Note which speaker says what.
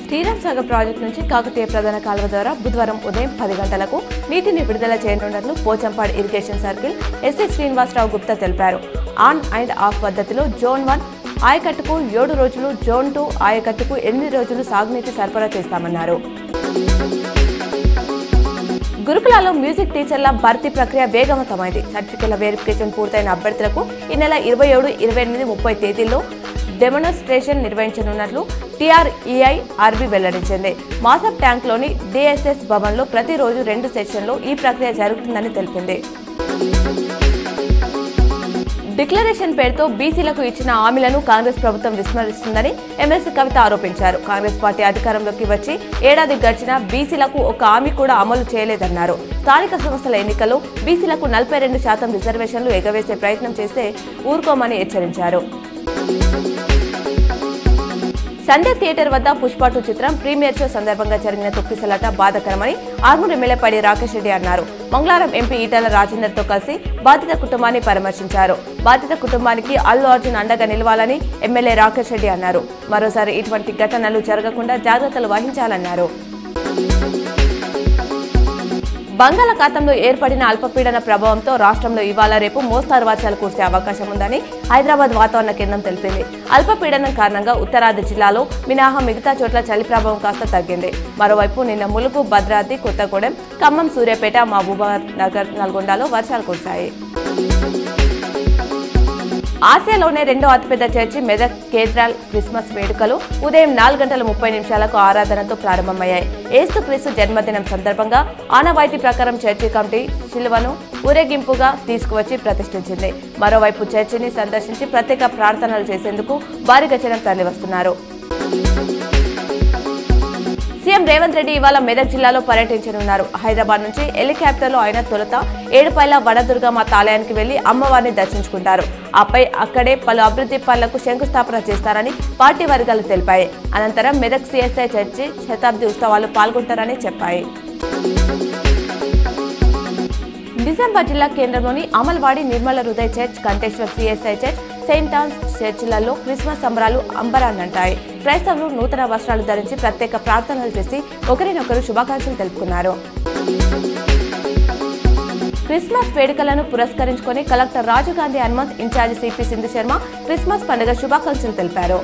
Speaker 1: Sriram Sagar project నుంచి కాకతీయ ప్రధాన కాలువ ద్వారా బుధవారం ఉదయం 10 గంటలకు నీటిని విడుదల చేయనున్నట్లు Pochampad irrigation circle SI Srinivasarao Gupta తెలిపారు. ఆన్ అండ్ ఆఫ్ పద్ధతిలో జోన్ 1 ఆయకట్టుకు 7 రోజులు, జోన్ 2 ఆయకట్టుకు 8 రోజులు సాగునీటి సరఫరా చేస్తామన్నారు. గురుకులాల్లో మ్యూజిక్ టీచర్ల భర్తీ ప్రక్రియ వేగవంతమైంది. సర్టిఫికెట్ల వెరిఫికేషన్ పూర్తయిన అభ్యర్థులకు ఈ నెల 27, 28, 30 తేదీల్లో డెమోన్స్ట్రేషన్ నిర్వహించనున్నట్లు TREIRB వెల్లడించింది. మాసప్ ట్యాంక్లోని DSS భవన్లో ప్రతిరోజు 2 సెషన్లో ఈ ప్రక్రియ జరుగుతుందని తెలిపింది. డిక్లరేషన్ పేరుతో బీసీలకు ఇచ్చిన హామీలను కాంగ్రెస్ ప్రభుత్వం విస్మరిస్తుందని ఎమ్మెల్సీ కవిత ఆరోపించారు. కాంగ్రెస్ పార్టీ అధికారంలోకి వచ్చి ఏడాది గడిచినా బీసీలకు ఒక హామీ కూడా అమలు చేయలేదన్నారు. స్థానిక సంస్థల ఎన్నికల్లో బీసీలకు 42% రిజర్వేషన్లు ఎగవేసే ప్రయత్నం చేస్తే ఊరుకోమని హెచ్చరించారు. సంధ్య థియేటర్ వద్ద పుష్ప 2 చిత్రం ప్రీమియర్ షో సందర్భంగా జరిగిన తొక్కిసలాట బాధాకరమని ఆర్మూర్ ఎమ్మెల్యే పడి రాకేష్ రెడ్డి అన్నారు. మంగళవారం ఎంపీ ఈటెల రాజేందర్తో కలిసి బాధిత కుటుంబాన్ని పరామర్శించారు. బాధిత కుటుంబానికి అల్లు అర్జున్ అండగా నిలవాలని ఎమ్మెల్యే రాకేష్ రెడ్డి అన్నారు. మరోసారి ఇటువంటి ఘటనలు జరగకుండా జాగ్రత్తలు వహించాలన్నారు. బంగాళాఖాతంలో ఏర్పడిన అల్పపీడన ప్రభావంతో రాష్ట్రంలో ఇవాళ రేపు మోస్తారు వర్షాలు కురిసే అవకాశం ఉందని హైదరాబాద్ వాతావరణ కేంద్రం తెలిపింది. అల్పపీడనం కారణంగా ఉత్తరాది జిల్లాలో మినహా మిగతా చోట్ల చలి ప్రభావం కాస్త తగ్గింది. మరోవైపు నిన్న ములుగు, భద్రాద్రి కొత్తగూడెం, ఖమ్మం, సూర్యాపేట, మహబూబాబాద్ నగర్, నల్గొండలో వర్షాలు కురిశాయి. ఆసియాలోనే రెండో అతిపెద్ద చర్చి మెదక్ కేథ్రాల్ క్రిస్మస్ వేడుకలు ఉదయం 4:30 ఆరాధనతో ప్రారంభమయ్యాయి. యేసుక్రీస్తు జన్మదినం సందర్భంగా ఆనవాయితీ ప్రకారం చర్చి కమిటీ శిలువను ఊరేగింపుగా తీసుకువచ్చి ప్రతిష్ఠించింది. మరోవైపు చర్చిని సందర్శించి ప్రత్యేక ప్రార్థనలు చేసేందుకు భారీగా జనం తరలివస్తున్నారు. సీఎం రేవంత్ రెడ్డి ఇవాళ మెదక్ జిల్లాలో పర్యటించనున్నారు. హైదరాబాద్ నుంచి హెలికాప్టర్లో ఆయన తొలుత ఏడుపాయల వనదుర్గమ్మ ఆలయానికి వెళ్లి అమ్మవారిని దర్శించుకుంటారు. ఆపై అక్కడే పలు అభివృద్ధి పనులకు శంకుస్థాపన చేస్తారని పార్టీ వర్గాలు తెలిపాయి. అనంతరం మెదక్ CSI చర్చి శతాబ్ది ఉత్సవాలు పాల్గొంటారని చెప్పాయి. నిజామాబాద్ జిల్లా కేంద్రంలోని Amalwadi Nirmala Hrudaya church, Kanteshwar CSI church, saint Ann's చర్చిలలో క్రిస్మస్ సంబరాలు అంబరాన్నంటాయి. క్రైస్తవులు నూతన వస్త్రాలు ధరించి ప్రత్యేక ప్రార్థనలు చేసి ఒకరినొకరు శుభాకాంక్షలు తెలుపుకున్నారు. క్రిస్మస్ వేడుకలను పురస్కరించుకొని collector Rajiv Gandhi Hanumanth, incharge CP Sindhu Sharma Christmas పండుగ శుభాకాంక్షలు తెలిపారు.